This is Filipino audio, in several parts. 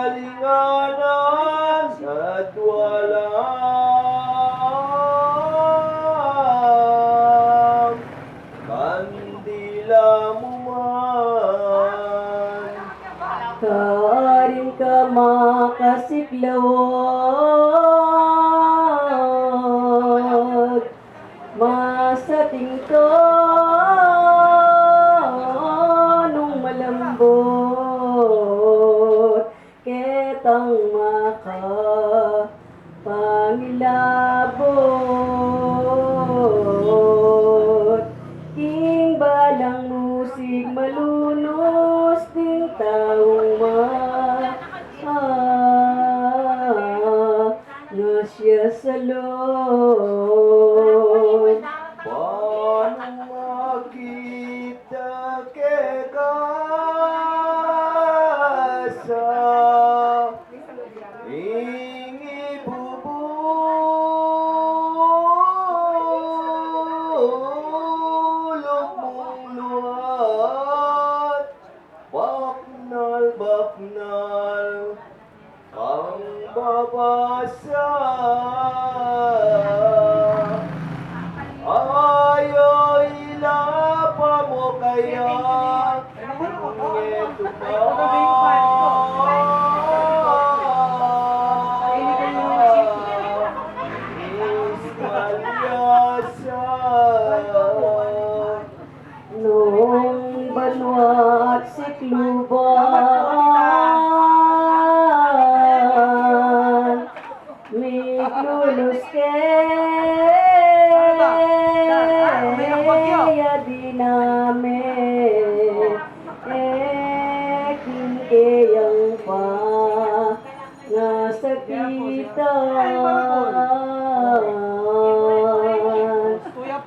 kalinganan at walang kandila mo man. Kaaring ka makasiklawag, masating ka nung malambot, ketang makapangilabot. King balang musig malunos din taong nga siya sa loob. Paano makita keka sa ingibubulok mong luhat, baknal, baknal, ang babasa. Ayaw ilapa mo kaya ito ba? Nung banwa at sikluban, miglulos kaya di namin kingkayang pa nga sakitan.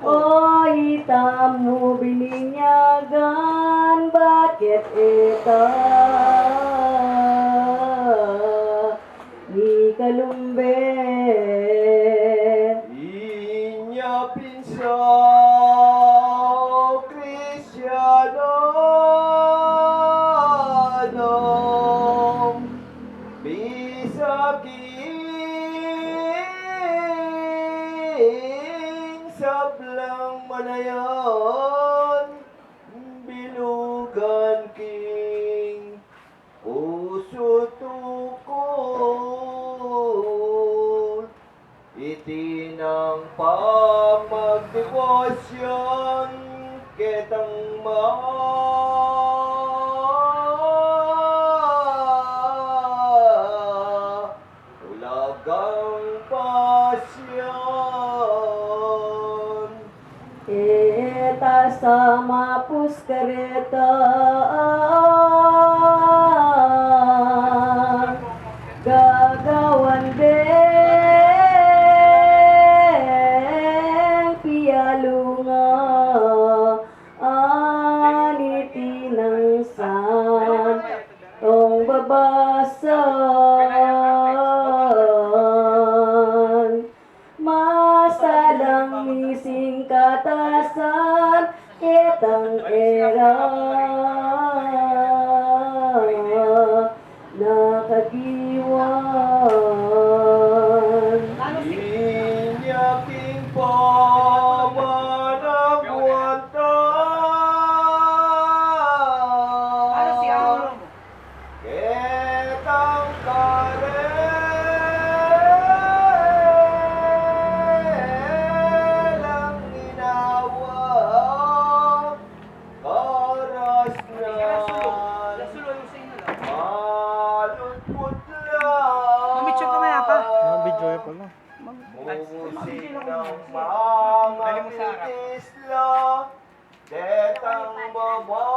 O itamu bininyagan, bakit ita ni kalumbe? Inya pinsa Krisyano bisaking sablang manayon, bilugan king puso tukol, itinang pagdebosyon ketang ulagang pasyon. Eta sama puskareta gagawan den pialunga anitinang san tong babasan, masalang mising katasan etang era nakagiwan. Inyaking pamanagwanta ketang karelang ginawa karasnan malungkot lang musik ng mga isla, detang baba